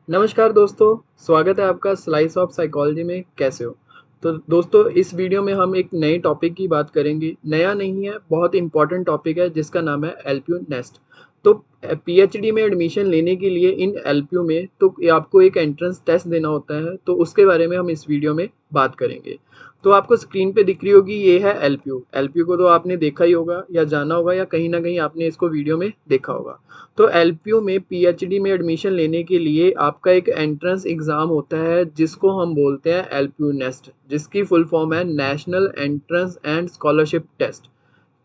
नमस्कार दोस्तों, स्वागत है आपका स्लाइस ऑफ साइकोलॉजी में। कैसे हो? तो दोस्तों, इस वीडियो में हम एक नए टॉपिक की बात करेंगे। नया नहीं है, बहुत इंपॉर्टेंट टॉपिक है जिसका नाम है एलपीयू नेस्ट। तो पीएचडी में एडमिशन लेने के लिए इन एलपीयू में तो आपको एक एंट्रेंस टेस्ट देना होता है, तो उसके बारे में हम इस वीडियो में बात करेंगे। तो आपको स्क्रीन पे दिख रही होगी, ये है एलपीयू। एलपीयू को तो आपने देखा ही होगा या जाना होगा या कहीं ना कहीं आपने इसको वीडियो में देखा होगा। तो एलपीयू में पीएचडी में एडमिशन लेने के लिए आपका एक एंट्रेंस एग्ज़ाम होता है जिसको हम बोलते हैं एलपीयू नेस्ट, जिसकी फुल फॉर्म है national entrance and scholarship test.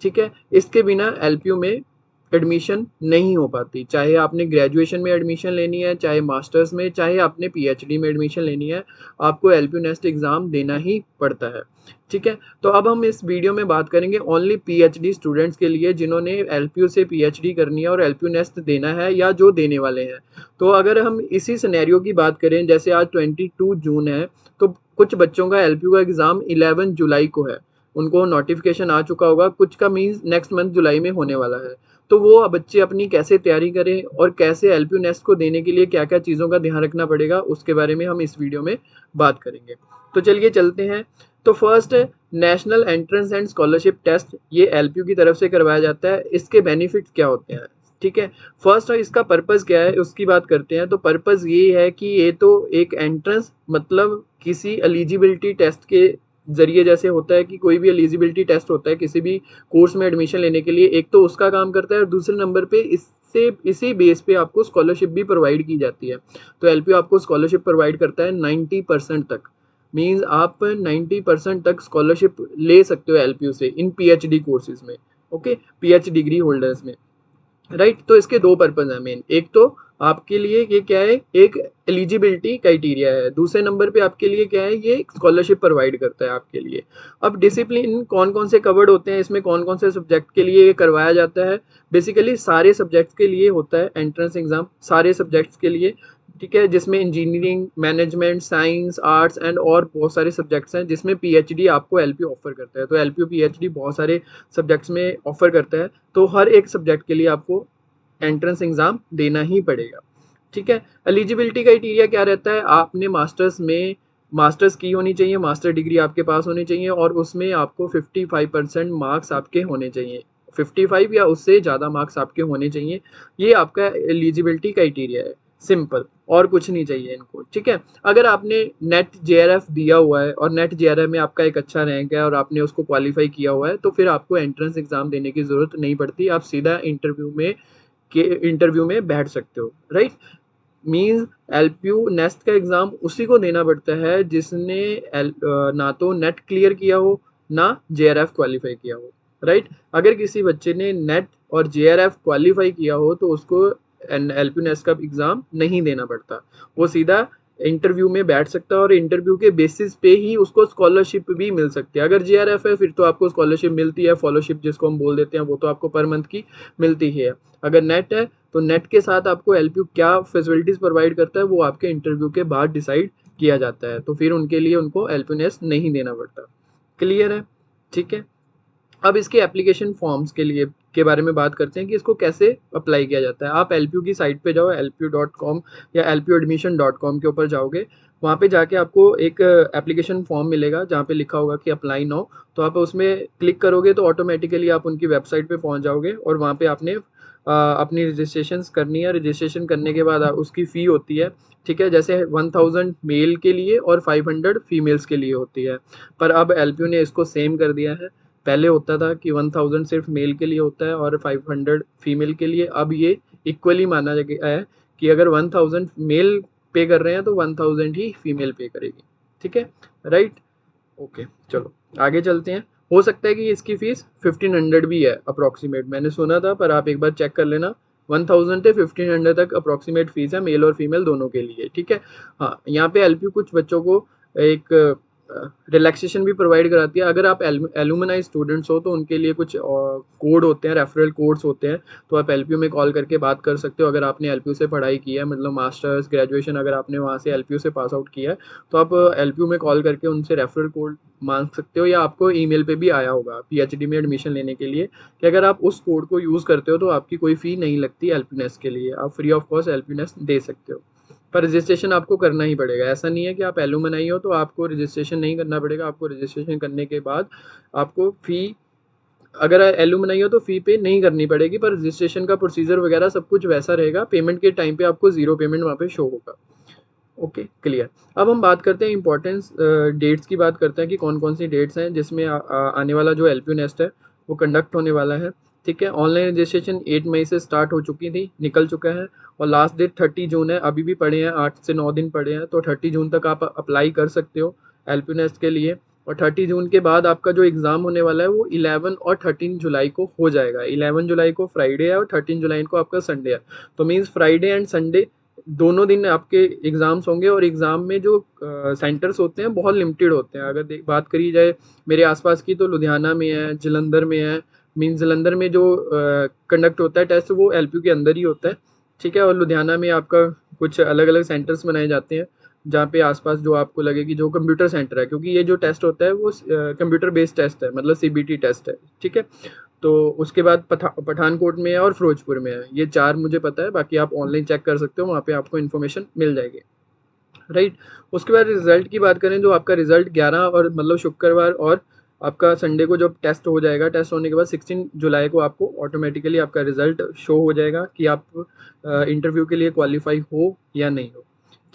ठीक है, इसके बिना एलपीयू में एडमिशन नहीं हो पाती। चाहे आपने ग्रेजुएशन में एडमिशन लेनी है, चाहे मास्टर्स में, चाहे आपने पीएचडी में एडमिशन लेनी है, आपको एलपीयू नेस्ट एग्ज़ाम देना ही पड़ता है। ठीक है, तो अब हम इस वीडियो में बात करेंगे ओनली पीएचडी स्टूडेंट्स के लिए जिन्होंने एलपीयू से पीएचडी करनी है और एलपीयू नेस्ट देना है या जो देने वाले हैं। तो अगर हम इसी सिनेरियो की बात करें, जैसे आज 22 जून है, तो कुछ बच्चों का एलपीयू का एग्ज़ाम 11 जुलाई को है। उनको नोटिफिकेशन आ चुका होगा, कुछ का मीन्स नेक्स्ट मंथ जुलाई में होने वाला है। तो वो बच्चे अपनी कैसे तैयारी करें और कैसे एलपीयू नेस्ट को देने के लिए क्या-क्या चीज़ों का ध्यान रखना पड़ेगा, उसके बारे में हम इस वीडियो में बात करेंगे। तो चलिए चलते हैं। तो फर्स्ट है national entrance and scholarship test. ये एलपीयू की तरफ से करवाया जाता है। इसके बेनिफिट्स क्या होते हैं? ठीक है, फर्स्ट और इसका पर्पज़ क्या है उसकी बात करते हैं। तो पर्पज़ ये है कि ये तो एक एंट्रेंस मतलब किसी एलिजिबिलिटी टेस्ट के ज़रिए, जैसे होता है कि कोई भी एलिजिबिलिटी टेस्ट होता है किसी भी कोर्स में एडमिशन लेने के लिए, एक तो उसका काम करता है और दूसरे नंबर पे इससे इसी बेस पे आपको स्कॉलरशिप भी प्रोवाइड की जाती है। तो एलपीयू आपको स्कॉलरशिप प्रोवाइड करता है 90% तक। मीन्स आप 90% तक स्कॉलरशिप ले सकते हो एलपीयू से इन पीएचडी कोर्सेज में। ओके, पीएच डिग्री होल्डर्स में। राइट, तो इसके दो पर्पज हैं मेन। एक तो आपके लिए ये क्या है, एक एलिजिबिलिटी क्राइटेरिया है। दूसरे नंबर पे आपके लिए क्या है, ये स्कॉलरशिप प्रोवाइड करता है आपके लिए। अब डिसिप्लिन कौन कौन से कवर्ड होते हैं इसमें, कौन कौन से सब्जेक्ट के लिए ये करवाया जाता है? बेसिकली सारे सब्जेक्ट्स के लिए होता है एंट्रेंस एग्जाम, सारे सब्जेक्ट्स के लिए। ठीक है, जिसमें engineering, management, science, arts and और बहुत सारे सब्जेक्ट्स हैं जिसमें पीएचडी आपको एलपीयू ऑफर करता है। तो एलपीयू पीएचडी बहुत सारे सब्जेक्ट्स में ऑफर करता है, तो हर एक सब्जेक्ट के लिए आपको एंट्रेंस एग्जाम देना ही पड़ेगा। ठीक है, एलिजिबिलिटी क्राइटेरिया क्या रहता है? आपने मास्टर्स की होनी चाहिए, मास्टर डिग्री आपके पास होनी चाहिए और उसमें आपको 55% मार्क्स आपके होने चाहिए। 55 या उससे ज़्यादा मार्क्स आपके होने चाहिए। ये आपका एलिजिबिलिटी क्राइटेरिया है, सिंपल, और कुछ नहीं चाहिए इनको। ठीक है, अगर आपने नेट जेआरएफ दिया हुआ है और नेट जेआरएफ में आपका एक अच्छा रैंक है और आपने उसको क्वालिफाई किया हुआ है, तो फिर आपको एंट्रेंस एग्जाम देने की ज़रूरत नहीं पड़ती। आप सीधा इंटरव्यू में बैठ सकते हो। राइट, मीन्स एलपीयू नेस्ट का एग्ज़ाम उसी को देना पड़ता है जिसने ना तो नेट क्लियर किया हो, ना जेआरएफ क्वालिफाई किया हो। राइट, अगर किसी बच्चे ने नेट और जेआरएफ क्वालिफाई किया हो तो उसको एलपीयू नेस्ट का एग्ज़ाम नहीं देना पड़ता। वो सीधा इंटरव्यू में बैठ सकता है और इंटरव्यू के बेसिस पे ही उसको स्कॉलरशिप भी मिल सकती है। अगर जेआरएफ है फिर तो आपको स्कॉलरशिप मिलती है, फॉलोशिप जिसको हम बोल देते हैं, वो तो आपको पर मंथ की मिलती ही है। अगर नेट है तो नेट के साथ आपको एलपीयू क्या फैसिलिटीज़ प्रोवाइड करता है वो आपके इंटरव्यू के बाद डिसाइड किया जाता है। तो फिर उनके लिए उनको एलपीयू नेस्ट नहीं देना पड़ता। क्लियर है? ठीक है, अब इसके एप्लीकेशन फॉर्म्स के बारे में बात करते हैं कि इसको कैसे अप्लाई किया जाता है। आप एलपीयू की साइट पे जाओ, lpu.com या lpuadmission.com के ऊपर जाओगे। वहाँ पे जाके आपको एक एप्लीकेशन फॉर्म मिलेगा जहाँ पे लिखा होगा कि अप्लाई नाउ। तो आप उसमें क्लिक करोगे तो ऑटोमेटिकली आप उनकी वेबसाइट पे पहुँच जाओगे और वहाँ पे आपने अपनी रजिस्ट्रेशन करनी है। रजिस्ट्रेशन करने के बाद उसकी फ़ी होती है। ठीक है, जैसे 1000 मेल के लिए और 500 फीमेल्स के लिए होती है। पर अब एलपीयू ने इसको सेम कर दिया है। पहले होता था कि 1000 सिर्फ मेल के लिए होता है और 500 फीमेल के लिए। अब ये इक्वली माना गया है कि अगर 1000 मेल पे कर रहे हैं तो 1000 ही फीमेल पे करेगी। ठीक है, राइट, ओके, चलो आगे चलते हैं। हो सकता है कि इसकी फीस 1500 भी है अप्रॉक्सीमेट, मैंने सुना था, पर आप एक बार चेक कर लेना। 1000 से 1500 तक अप्रॉक्सीमेट फीस है मेल और फीमेल दोनों के लिए। ठीक है, हाँ, यहाँ पे एलपीयू कुछ बच्चों को एक रिलैक्सेशन भी प्रोवाइड कराती है। अगर आप एलुमनाई स्टूडेंट्स हो तो उनके लिए कुछ कोड होते हैं, रेफरल कोड्स होते हैं, तो आप एलपीयू में कॉल करके बात कर सकते हो। अगर आपने एलपीयू से पढ़ाई की है, मतलब मास्टर्स, ग्रेजुएशन, अगर आपने वहाँ से एलपीयू से पास आउट किया है, तो आप एलपीयू में कॉल करके उनसे रेफरल कोड मांग सकते हो। या आपको ईमेल पे भी आया होगा पीएचडी में एडमिशन लेने के लिए कि अगर आप उस कोड को यूज़ करते हो तो आपकी कोई फ़ी नहीं लगती एलपीयू नेस्ट के लिए, आप free of cost LPU NEST दे सकते हो। पर रजिस्ट्रेशन आपको करना ही पड़ेगा। ऐसा नहीं है कि आप एलुमनाई हो तो आपको रजिस्ट्रेशन नहीं करना पड़ेगा। आपको रजिस्ट्रेशन करने के बाद आपको फ़ी, अगर एलुमनाई हो तो फ़ी पे नहीं करनी पड़ेगी, पर रजिस्ट्रेशन का प्रोसीजर वगैरह सब कुछ वैसा रहेगा। पेमेंट के टाइम पे आपको ज़ीरो पेमेंट वहाँ पे शो होगा। Okay, clear. अब हम बात करते हैं इंपॉर्टेंस डेट्स की बात करते हैं कि कौन कौन सी डेट्स हैं जिसमें आने वाला जो एलपीयू नेस्ट है वो कंडक्ट होने वाला है। ठीक है, ऑनलाइन रजिस्ट्रेशन 8 मई से स्टार्ट हो चुकी थी, निकल चुका है, और लास्ट डेट 30 जून है। अभी भी पड़े हैं 8 से 9 दिन पड़े हैं, तो 30 जून तक आप अप्लाई कर सकते हो एलपीयू नेस्ट के लिए। और 30 जून के बाद आपका जो एग्ज़ाम होने वाला है वो 11 और 13 जुलाई को हो जाएगा। 11 जुलाई को फ्राइडे है और 13 जुलाई को आपका संडे है। तो मीन्स फ्राइडे एंड संडे दोनों दिन आपके एग्ज़ाम्स होंगे, और एग्ज़ाम में जो सेंटर्स होते हैं बहुत लिमिटेड होते हैं। अगर बात करी जाए मेरे आसपास की, तो लुधियाना में है, जलंधर में है। मीन्स जलंधर में जो कंडक्ट होता है टेस्ट वो एलपीयू के अंदर ही होता है। ठीक है, और लुधियाना में आपका कुछ अलग अलग सेंटर्स बनाए जाते हैं जहाँ पे आसपास जो आपको लगे कि जो कंप्यूटर सेंटर है, क्योंकि ये जो टेस्ट होता है वो कंप्यूटर बेस्ड टेस्ट है, मतलब सीबीटी टेस्ट है। ठीक है, तो उसके बाद पठानकोट में है और फिरोजपुर में है। ये 4 मुझे पता है, बाकी आप ऑनलाइन चेक कर सकते हो, वहाँ पे आपको इन्फॉर्मेशन मिल जाएगी। राइट, उसके बाद रिजल्ट की बात करें, जो आपका रिजल्ट 11 और मतलब शुक्रवार और आपका संडे को जब टेस्ट हो जाएगा, टेस्ट होने के बाद 16 जुलाई को आपको ऑटोमेटिकली आपका रिजल्ट शो हो जाएगा कि आप इंटरव्यू के लिए क्वालिफाई हो या नहीं हो।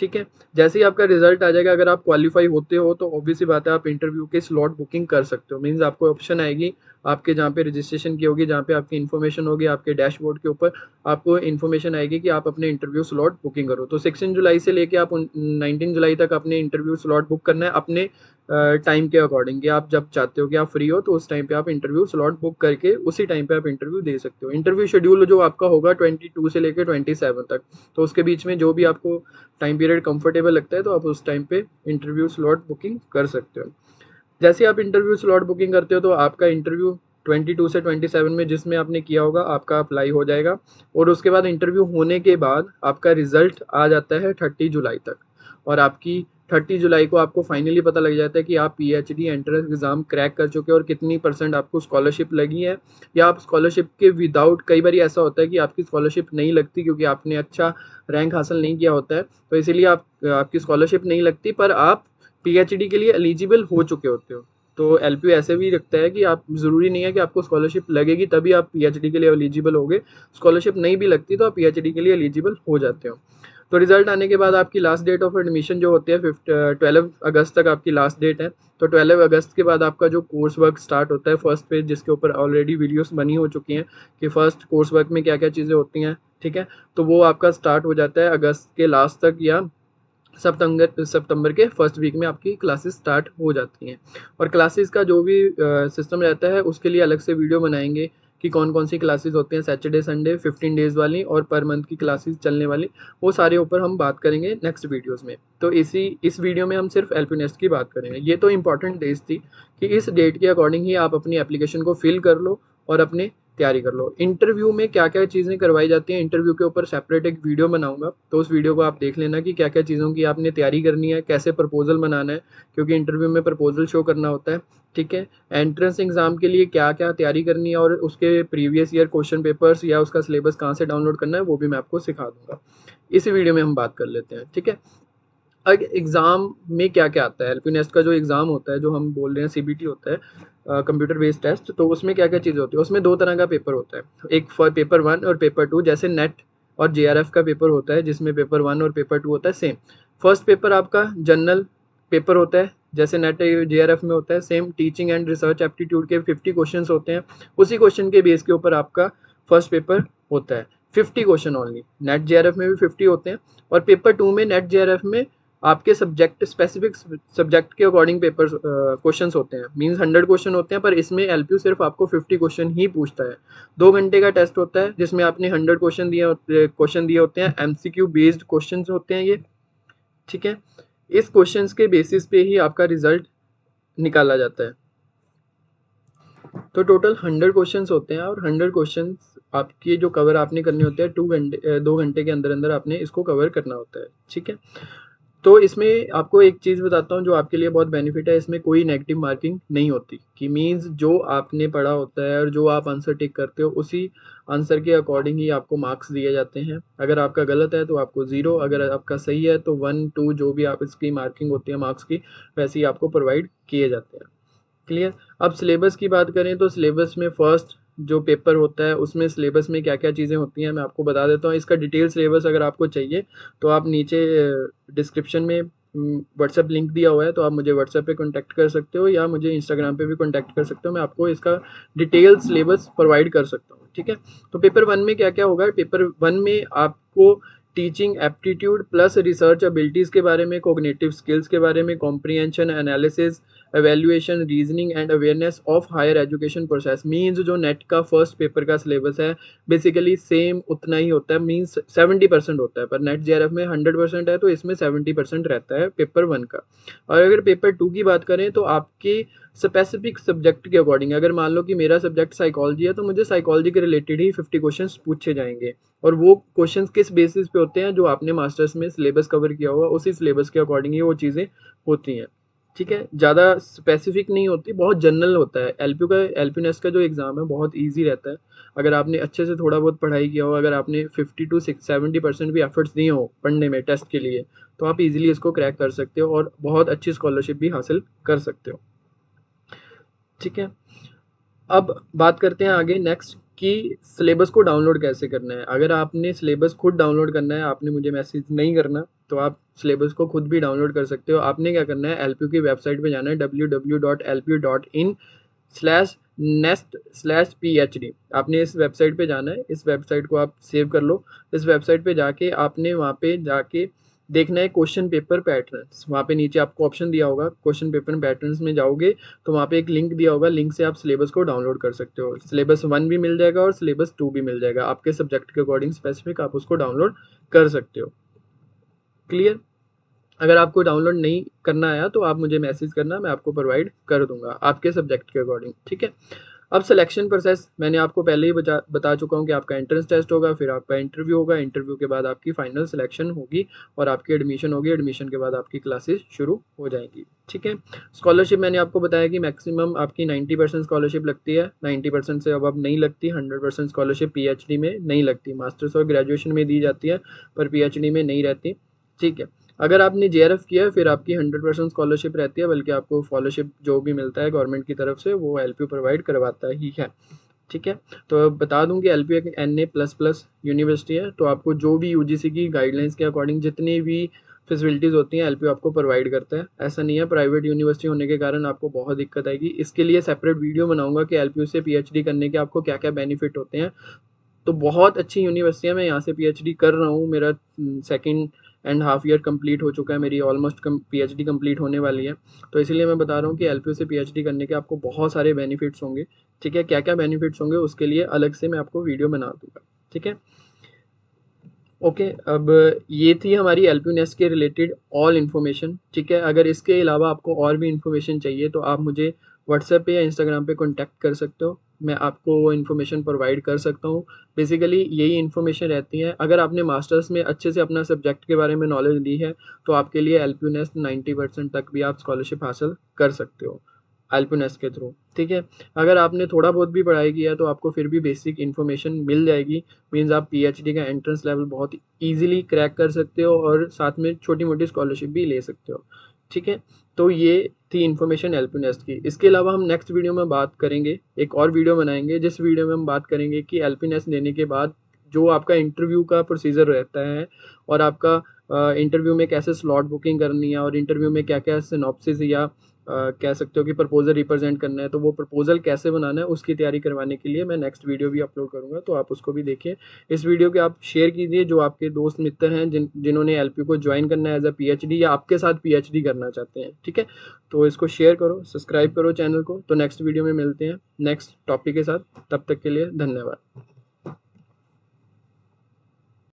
ठीक है, जैसे ही आपका रिजल्ट आ जाएगा, अगर आप क्वालिफाई होते हो तो ऑब्वियसली बात है आप इंटरव्यू के स्लॉट बुकिंग कर सकते हो। मीन्स आपको ऑप्शन आएगी आपके जहाँ पे रजिस्ट्रेशन की होगी, जहाँ पे आपकी इन्फॉर्मेशन होगी, आपके डैशबोर्ड के ऊपर आपको इन्फॉर्मेशन आएगी कि आप अपने इंटरव्यू स्लॉट बुकिंग करो। तो 16 जुलाई से लेके आप 19 जुलाई तक अपने इंटरव्यू स्लॉट बुक करना है अपने टाइम के अकॉर्डिंग, कि आप जब चाहते हो कि आप फ्री हो तो उस टाइम पे आप इंटरव्यू स्लॉट बुक करके उसी टाइम पे आप इंटरव्यू दे सकते हो। इंटरव्यू शेड्यूल जो आपका होगा 22 से लेकर 27 तक, तो उसके बीच में जो भी आपको टाइम पीरियड कंफर्टेबल लगता है तो आप उस टाइम पे इंटरव्यू स्लॉट बुकिंग कर सकते हो। जैसे आप इंटरव्यू स्लॉट बुकिंग करते हो तो आपका इंटरव्यू 22 से 27 में जिसमें आपने किया होगा आपका अप्लाई हो जाएगा, और उसके बाद इंटरव्यू होने के बाद आपका रिजल्ट आ जाता है 30 जुलाई तक, और आपकी 30 जुलाई को आपको फाइनली पता लग जाता है कि आप पीएचडी एंट्रेंस एग्ज़ाम क्रैक कर चुके हो और कितनी परसेंट आपको स्कॉलरशिप लगी है, या आप स्कॉलरशिप के विदाउट, कई बार ऐसा होता है कि आपकी स्कॉलरशिप नहीं लगती क्योंकि आपने अच्छा रैंक हासिल नहीं किया होता है, तो इसीलिए आपकी स्कॉलरशिप नहीं लगती, पर आप पीएचडी के लिए एलिजिबल हो चुके होते हो। तो एलपीयू ऐसे भी रखता है कि आप, ज़रूरी नहीं है कि आपको स्कॉलरशिप लगेगी तभी आप पीएचडी के लिए एलिजिबल होगे। स्कॉलरशिप नहीं भी लगती तो आप पीएचडी के लिए एलिजिबल हो जाते हो। तो रिजल्ट आने के बाद आपकी लास्ट डेट ऑफ एडमिशन जो होती है 12 अगस्त तक आपकी लास्ट डेट है। तो 12 अगस्त के बाद आपका जो कोर्स वर्क स्टार्ट होता है, फर्स्ट पेज जिसके ऊपर ऑलरेडी वीडियोस बनी हो चुकी हैं कि फर्स्ट कोर्स वर्क में क्या क्या चीज़ें होती हैं। ठीक है, तो वो आपका स्टार्ट हो जाता है अगस्त के लास्ट तक, या सितंबर के फर्स्ट वीक में आपकी क्लासेस स्टार्ट हो जाती हैं। और क्लासेस का जो भी सिस्टम रहता है उसके लिए अलग से वीडियो बनाएंगे कि कौन कौन सी क्लासेस होती हैं, सैटरडे संडे 15 डेज़ वाली और पर मंथ की क्लासेस चलने वाली, वो सारे ऊपर हम बात करेंगे नेक्स्ट वीडियोस में। तो इस वीडियो में हम सिर्फ एलपीयू नेस्ट की बात करेंगे। ये तो इंपॉर्टेंट डेज थी कि इस डेट के अकॉर्डिंग ही आप अपनी एप्लीकेशन को फिल कर लो और अपने तैयारी कर लो। इंटरव्यू में क्या क्या चीज़ें करवाई जाती हैं, इंटरव्यू के ऊपर सेपरेट एक वीडियो बनाऊंगा, तो उस वीडियो को आप देख लेना कि क्या क्या चीज़ों की आपने तैयारी करनी है, कैसे प्रपोजल बनाना है, क्योंकि इंटरव्यू में प्रपोजल शो करना होता है। ठीक है, एंट्रेंस एग्जाम के लिए क्या क्या तैयारी करनी है और उसके प्रीवियस ईयर क्वेश्चन पेपर्स या उसका सिलेबस कहाँ से डाउनलोड करना है वो भी मैं आपको सिखा दूंगा। इस वीडियो में हम बात कर लेते हैं। ठीक है, अब एग्ज़ाम में क्या क्या आता है, एलपीयू नेस्ट का जो एग्ज़ाम होता है, जो हम बोल रहे हैं सीबीटी होता है, कंप्यूटर बेस्ड टेस्ट, तो उसमें क्या क्या चीज़ें होती है, उसमें 2 तरह का पेपर होता है, एक फॉर पेपर 1 और पेपर 2। जैसे नेट और जेआरएफ का पेपर होता है जिसमें पेपर 1 और पेपर 2 होता है सेम। फर्स्ट पेपर आपका जनरल पेपर होता है जैसे नेट जेआरएफ में होता है, same teaching and research aptitude के 50 क्वेश्चन होते हैं, उसी क्वेश्चन के बेस के ऊपर आपका फर्स्ट पेपर होता है। 50 क्वेश्चन ओनली, नेट जेआरएफ में भी 50 होते हैं। और पेपर 2 में नेट जेआरएफ में आपके सब्जेक्ट, स्पेसिफिक सब्जेक्ट के अकॉर्डिंग पेपर क्वेश्चंस होते हैं, मींस 100 क्वेश्चन होते हैं, पर इसमें एलपीयू सिर्फ आपको 50 क्वेश्चन ही पूछता है। 2 घंटे का टेस्ट होता है जिसमें आपने 100 क्वेश्चन दिए होते हैं, एमसीक्यू बेस्ड क्वेश्चंस होते हैं ये। ठीक है, इस क्वेश्चंस के बेसिस पे ही आपका रिजल्ट निकाला जाता है। तो टोटल 100 क्वेश्चंस होते हैं, और 100 क्वेश्चंस आपके जो कवर आपने करने होते हैं 2 घंटे के अंदर अंदर आपने इसको कवर करना होता है। ठीक है, तो इसमें आपको एक चीज़ बताता हूँ जो आपके लिए बहुत बेनिफिट है, इसमें कोई नेगेटिव मार्किंग नहीं होती, कि मीन्स जो आपने पढ़ा होता है और जो आप आंसर टिक करते हो उसी आंसर के अकॉर्डिंग ही आपको मार्क्स दिए जाते हैं। अगर आपका गलत है तो आपको 0, अगर आपका सही है तो 1 2 जो भी आप इसकी मार्किंग होती है मार्क्स की, वैसे ही आपको प्रोवाइड किए जाते हैं। क्लियर। अब सिलेबस की बात करें तो सिलेबस में फर्स्ट जो पेपर होता है उसमें सिलेबस में क्या क्या चीज़ें होती हैं मैं आपको बता देता हूँ। इसका डिटेल सिलेबस अगर आपको चाहिए तो आप नीचे डिस्क्रिप्शन में व्हाट्सएप लिंक दिया हुआ है, तो आप मुझे व्हाट्सएप पे कांटेक्ट कर सकते हो या मुझे इंस्टाग्राम पे भी कांटेक्ट कर सकते हो, मैं आपको इसका डिटेल सिलेबस प्रोवाइड कर सकता हूँ। ठीक है। तो पेपर 1 में क्या क्या होगा, पेपर 1 में आपको teaching aptitude plus research abilities के बारे में, कोग्निटिव स्किल्स के बारे में, comprehension, analysis, evaluation, reasoning and awareness of higher education process. Means जो नेट का फर्स्ट पेपर का सिलेबस है बेसिकली सेम उतना ही होता है, मीन्स 70% होता है, पर नेट जेआरएफ में 100% है तो इसमें 70% रहता है पेपर 1 का। और अगर पेपर 2 की बात करें तो आपके स्पेसिफिक सब्जेक्ट के अकॉर्डिंग, अगर मान लो कि मेरा सब्जेक्ट साइकोलॉजी है तो मुझे साइकोलॉजी के रिलेटेड ही 50 क्वेश्चंस पूछे जाएंगे, और वो क्वेश्चंस किस बेसिस पे होते हैं, जो आपने मास्टर्स में सिलेबस कवर किया होगा उसी सिलेबस के अकॉर्डिंग ही वो चीज़ें होती हैं। ठीक है, ज़्यादा स्पेसिफिक नहीं होती, बहुत जनरल होता है। एलपी नेस्ट का जो एग्ज़ाम है बहुत ईजी रहता है। अगर आपने अच्छे से थोड़ा बहुत पढ़ाई किया हो, अगर आपने 50 टू 70% भी एफर्ट्स दिए हो पढ़ने में टेस्ट के लिए, तो आप इजीली इसको क्रैक कर सकते हो और बहुत अच्छी स्कॉलरशिप भी हासिल कर सकते हो। ठीक है। अब बात करते हैं आगे नेक्स्ट कि सिलेबस को डाउनलोड कैसे करना है। अगर आपने सिलेबस खुद डाउनलोड करना है, आपने मुझे मैसेज नहीं करना, तो आप सिलेबस को खुद भी डाउनलोड कर सकते हो। आपने क्या करना है, एलपीयू की वेबसाइट पे जाना है www.lpu.in/nest/phd। आपने इस वेबसाइट पे जाना है, इस वेबसाइट को आप सेव कर लो। इस वेबसाइट पे जाके आपने वहाँ पे जाके देखना है क्वेश्चन पेपर पैटर्न्स। वहाँ पे नीचे आपको ऑप्शन दिया होगा, क्वेश्चन पेपर पैटर्न्स में जाओगे तो वहाँ पे एक लिंक दिया होगा, लिंक से आप सिलेबस को डाउनलोड कर सकते हो। सिलेबस 1 भी मिल जाएगा और सिलेबस 2 भी मिल जाएगा, आपके सब्जेक्ट के अकॉर्डिंग स्पेसिफिक आप उसको डाउनलोड कर सकते हो। क्लियर। अगर आपको डाउनलोड नहीं करना आया तो आप मुझे मैसेज करना, मैं आपको प्रोवाइड कर दूंगा आपके सब्जेक्ट के अकॉर्डिंग। ठीक है। अब सिलेक्शन प्रोसेस मैंने आपको पहले ही बता चुका हूँ कि आपका एंट्रेंस टेस्ट होगा, फिर आपका इंटरव्यू होगा, इंटरव्यू के बाद आपकी फाइनल सिलेक्शन होगी और आपकी एडमिशन होगी, एडमिशन के बाद आपकी क्लासेस शुरू हो जाएंगी। ठीक है। स्कॉलरशिप मैंने आपको बताया कि मैक्सिमम आपकी 90% स्कॉलरशिप लगती है, 90% से अब नहीं लगती। 100% स्कॉलरशिप पीएचडी में नहीं लगती, मास्टर्स और ग्रेजुएशन में दी जाती है पर पीएचडी में नहीं रहती। ठीक है। अगर आपने जेआरएफ किया है फिर आपकी 100% स्कॉलरशिप रहती है, बल्कि आपको स्कॉलरशिप जो भी मिलता है गवर्नमेंट की तरफ से वो एलपीयू प्रोवाइड करवाता ही है। ठीक है। तो बता दूं कि एलपीयू एक NA++ यूनिवर्सिटी है, तो आपको जो भी यूजीसी की गाइडलाइंस के अकॉर्डिंग जितनी भी फैसिलिटीज़ होती हैं एलपीयू आपको प्रोवाइड करता है। ऐसा नहीं है प्राइवेट यूनिवर्सिटी होने के कारण आपको बहुत दिक्कत आएगी। इसके लिए सेपरेट वीडियो बनाऊंगा कि एलपीयू से पीएचडी करने के आपको क्या क्या बेनिफिट होते हैं। तो बहुत अच्छी यूनिवर्सिटी है, मैं यहाँ से पीएचडी कर रहा हूँ, मेरा 2.5 ईयर कंप्लीट हो चुका है, मेरी ऑलमोस्ट पीएचडी कंप्लीट होने वाली है। तो इसीलिए मैं बता रहा हूँ कि एलपीयू से पीएचडी करने के आपको बहुत सारे बेनिफिट्स होंगे। ठीक है। क्या क्या बेनिफिट्स होंगे उसके लिए अलग से मैं आपको वीडियो बना दूंगा। ठीक है। ओके। अब ये थी हमारी एलपीयू नेस्ट के रिलेटेड ऑल इन्फॉर्मेशन। ठीक है। अगर इसके अलावा आपको और भी इन्फॉर्मेशन चाहिए तो आप मुझे व्हाट्सएप पे या इंस्टाग्राम पे कांटेक्ट कर सकते हो, मैं आपको वो इन्फॉर्मेशन प्रोवाइड कर सकता हूँ। बेसिकली यही इन्फॉर्मेशन रहती है। अगर आपने मास्टर्स में अच्छे से अपना सब्जेक्ट के बारे में नॉलेज ली है तो आपके लिए एलपीयू नेस्ट 90% तक भी आप स्कॉलरशिप हासिल कर सकते हो एलपीयू के थ्रू। ठीक है। अगर आपने थोड़ा बहुत भी पढ़ाई किया तो आपको फिर भी बेसिक इन्फॉर्मेशन मिल जाएगी। मीन्स आप पीएचडी का एंट्रेंस लेवल बहुत ईजिली क्रैक कर सकते हो और साथ में छोटी मोटी स्कॉलरशिप भी ले सकते हो। ठीक है। तो ये थी इन्फॉर्मेशन एलपीयू नेस्ट की। इसके अलावा हम नेक्स्ट वीडियो में बात करेंगे, एक और वीडियो बनाएंगे जिस वीडियो में हम बात करेंगे कि एलपीयू नेस्ट देने के बाद जो आपका इंटरव्यू का प्रोसीजर रहता है और आपका इंटरव्यू में कैसे स्लॉट बुकिंग करनी है और इंटरव्यू में क्या क्या सिनॉप्सिस या कह सकते हो कि प्रपोजल रिप्रेजेंट करना है, तो वो प्रपोजल कैसे बनाना है उसकी तैयारी करवाने के लिए मैं नेक्स्ट वीडियो भी अपलोड करूंगा, तो आप उसको भी देखिए। इस वीडियो के आप शेयर कीजिए जो आपके दोस्त मित्र हैं जिन्होंने एलपीयू को ज्वाइन करना है एज अ पीएचडी या आपके साथ पीएचडी करना चाहते हैं। ठीक है। तो इसको शेयर करो, सब्सक्राइब करो चैनल को। तो नेक्स्ट वीडियो में मिलते हैं नेक्स्ट टॉपिक के साथ, तब तक के लिए धन्यवाद।